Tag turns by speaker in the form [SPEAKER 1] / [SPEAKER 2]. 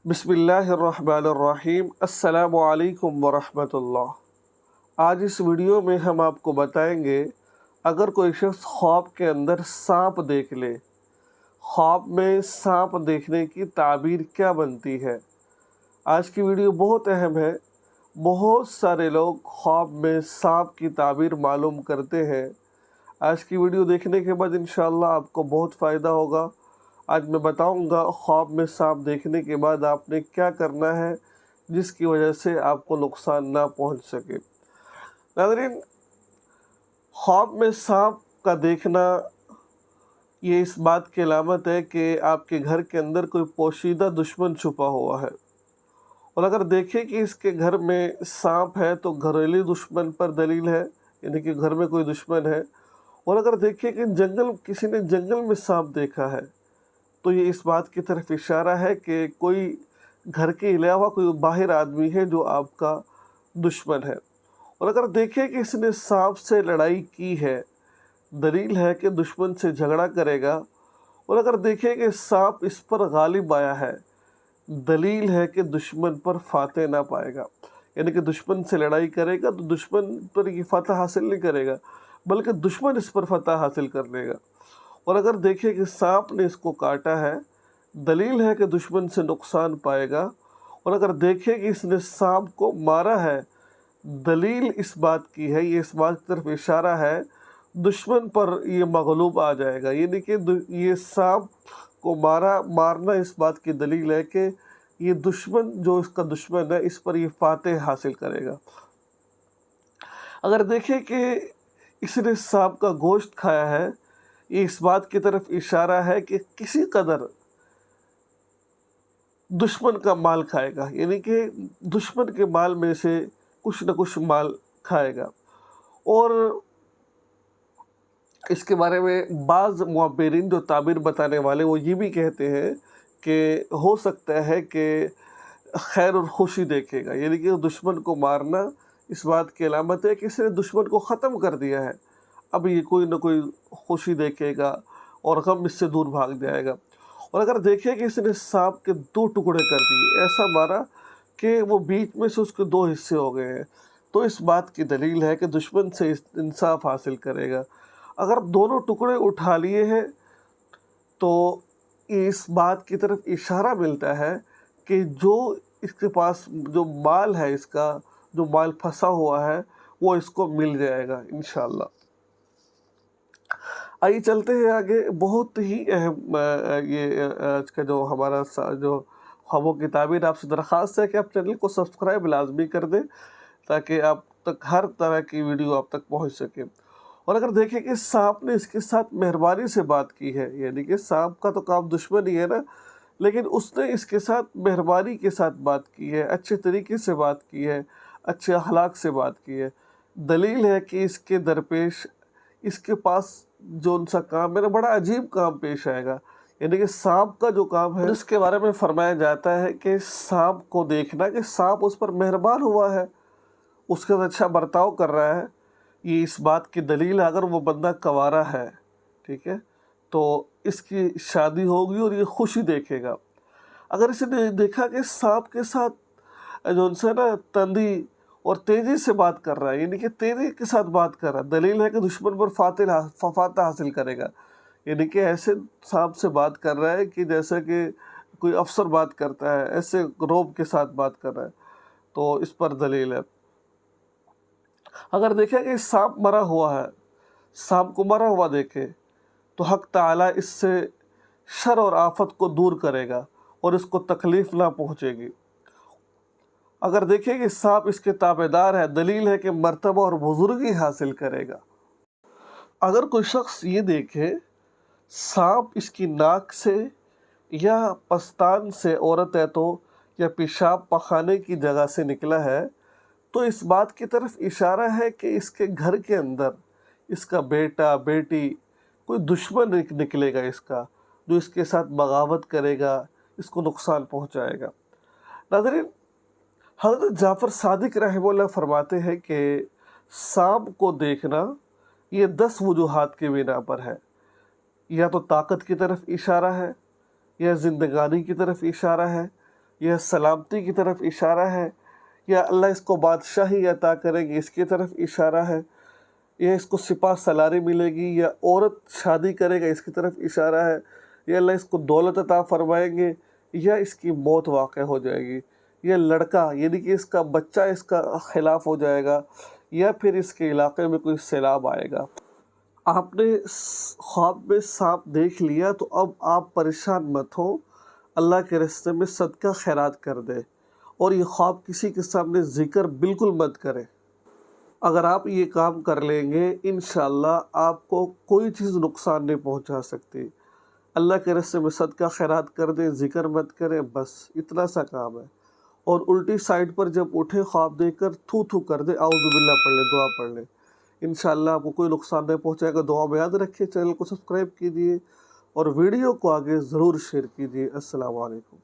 [SPEAKER 1] बिस्मिल्लाहिर्रहमानिर्रहीम। अस्सलामु अलैकुम वरहमतुल्लाह। आज इस वीडियो में हम आपको बताएंगे, अगर कोई शख्स ख्वाब के अंदर सांप देख ले, ख्वाब में सांप देखने की ताबीर क्या बनती है। आज की वीडियो बहुत अहम है। बहुत सारे लोग ख्वाब में सांप की ताबीर मालूम करते हैं। आज की वीडियो देखने के बाद इंशाअल्लाह आपको बहुत फ़ायदा होगा। आज मैं बताऊंगा ख्वाब में सांप देखने के बाद आपने क्या करना है जिसकी वजह से आपको नुकसान ना पहुंच सके। नाज़रीन, ख्वाब में सांप का देखना ये इस बात की अलामत है कि आपके घर के अंदर कोई पोशीदा दुश्मन छुपा हुआ है। और अगर देखें कि इसके घर में सांप है तो घरेलू दुश्मन पर दलील है, यानी कि घर में कोई दुश्मन है। और अगर देखें कि किसी ने जंगल में सांप देखा है तो ये इस बात की तरफ इशारा है कि कोई घर के अलावा कोई बाहर आदमी है जो आपका दुश्मन है। और अगर देखें कि इसने सांप से लड़ाई की है, दलील है कि दुश्मन से झगड़ा करेगा। और अगर देखें कि सांप इस पर गालिब आया है, दलील है कि दुश्मन पर फातह ना पाएगा। यानी कि दुश्मन से लड़ाई करेगा तो दुश्मन पर ये फतह हासिल नहीं करेगा, बल्कि दुश्मन इस पर फतह हासिल कर लेगा। और अगर देखें कि सांप ने इसको काटा है, दलील है कि दुश्मन से नुकसान पाएगा। और अगर देखें कि इसने सांप को मारा है, दलील इस बात की है, ये इस बात की तरफ इशारा है दुश्मन पर ये मगलूब आ जाएगा। यानी कि ये सांप को मारना इस बात की दलील है कि ये दुश्मन जो इसका दुश्मन है इस पर ये फातह हासिल करेगा। अगर देखें कि इसने सांप का गोश्त खाया है, ये इस बात की तरफ इशारा है कि किसी कदर दुश्मन का माल खाएगा, यानी कि दुश्मन के माल में से कुछ न कुछ माल खाएगा। और इसके बारे में बाज़ मुअब्बिरीन जो ताबीर बताने वाले वो ये भी कहते हैं कि हो सकता है कि खैर और खुशी देखेगा। यानी कि दुश्मन को मारना इस बात की अलामत है कि इसने दुश्मन को ख़त्म कर दिया है, अब ये कोई ना कोई खुशी देखेगा और गम इससे दूर भाग जाएगा। और अगर देखें कि इसने सांप के 2 टुकड़े कर दिए, ऐसा मारा कि वो बीच में से उसके 2 हिस्से हो गए हैं, तो इस बात की दलील है कि दुश्मन से इंसाफ हासिल करेगा। अगर दोनों टुकड़े उठा लिए हैं तो इस बात की तरफ इशारा मिलता है कि जो इसके पास जो माल है, इसका जो माल फंसा हुआ है वो इसको मिल जाएगा इंशाअल्लाह। आइए चलते हैं आगे। बहुत ही अहम ये आज का जो हमारा जो ख्वाबों की ताबीर, आपसे दरख्वास्त है कि आप चैनल को सब्सक्राइब लाजमी कर दें ताकि आप तक हर तरह की वीडियो आप तक पहुंच सके। और अगर देखें कि सांप ने इसके साथ मेहरबानी से बात की है, यानी कि सांप का तो काम दुश्मन ही है ना, लेकिन उसने इसके साथ मेहरबानी के साथ बात की है, अच्छे तरीके से बात की है, अच्छे अखलाक से बात की है, दलील है कि इसके दरपेश इसके पास जो उनसा काम है ना, बड़ा अजीब काम पेश आएगा। यानी कि सांप का जो काम है इसके बारे में फरमाया जाता है कि सांप को देखना कि सांप उस पर मेहरबान हुआ है, उसके साथ अच्छा बर्ताव कर रहा है, ये इस बात की दलील है। अगर वो बंदा कंवारा है, ठीक है, तो इसकी शादी होगी और ये खुशी देखेगा। अगर इसने देखा कि सांप के साथ जो उनसे ना तंदी और तेज़ी से बात कर रहा है, यानी कि तेज़ी के साथ बात कर रहा है, दलील है कि दुश्मन पर फातह हासिल करेगा। यानी कि ऐसे सांप से बात कर रहा है कि जैसे कि कोई अफसर बात करता है, ऐसे रौब के साथ बात कर रहा है, तो इस पर दलील है। अगर देखें कि सांप मरा हुआ है, सांप को मरा हुआ देखे तो हक ताला इससे शर और आफत को दूर करेगा और इसको तकलीफ ना पहुँचेगी। अगर देखें कि सांप इसके ताबेदार है, दलील है कि मर्तबा और बुजुर्गी हासिल करेगा। अगर कोई शख्स ये देखे सांप इसकी नाक से या पस्तान से, औरत है तो, या पेशाब पखाने की जगह से निकला है, तो इस बात की तरफ इशारा है कि इसके घर के अंदर इसका बेटा बेटी कोई दुश्मन निकलेगा इसका, जो इसके साथ बगावत करेगा, इसको नुकसान पहुंचाएगा। नाज़रीन, हज़रत जाफ़र सादिक रहमतुल्लाह फरमाते हैं कि सांप को देखना ये 10 वजूहात की बिना पर है। या तो ताकत की तरफ इशारा है, या ज़िंदगानी की तरफ इशारा है, یہ سلامتی کی طرف اشارہ ہے، یا اللہ اس کو بادشاہی عطا کریں گے اس کی طرف اشارہ ہے، یا اس کو سپاہ سالاری ملے گی، یا عورت شادی کرے گا اس کی طرف اشارہ ہے، یا اللہ اس کو دولت عطا فرمائیں گے، یا اس کی موت واقع ہو جائے گی، یا لڑکا یعنی کہ اس کا بچہ اس کا خلاف ہو جائے گا، یا پھر اس کے علاقے میں کوئی سیلاب آئے گا۔ آپ نے خواب میں سانپ دیکھ لیا تو اب آپ پریشان مت ہو، اللہ کے راستے میں صدقہ خیرات کر دیں، اور یہ خواب کسی کے سامنے ذکر بالکل مت کریں۔ اگر آپ یہ کام کر لیں گے انشاءاللہ آپ کو کوئی چیز نقصان نہیں پہنچا سکتی۔ اللہ کے راستے میں صدقہ خیرات کر دیں، ذکر مت کریں، بس اتنا سا کام ہے۔ اور الٹی سائڈ پر جب اٹھے خواب دیکھ کر تھو تھو کر دیں، اعوذ باللہ پڑھ لیں، دعا پڑھ لیں، انشاءاللہ آپ کو کوئی نقصان نہیں پہنچائے گا۔ دعا میں یاد رکھیے، چینل کو سبسکرائب کیجیے اور ویڈیو کو آگے ضرور شیئر کیجیے۔ السلام علیکم۔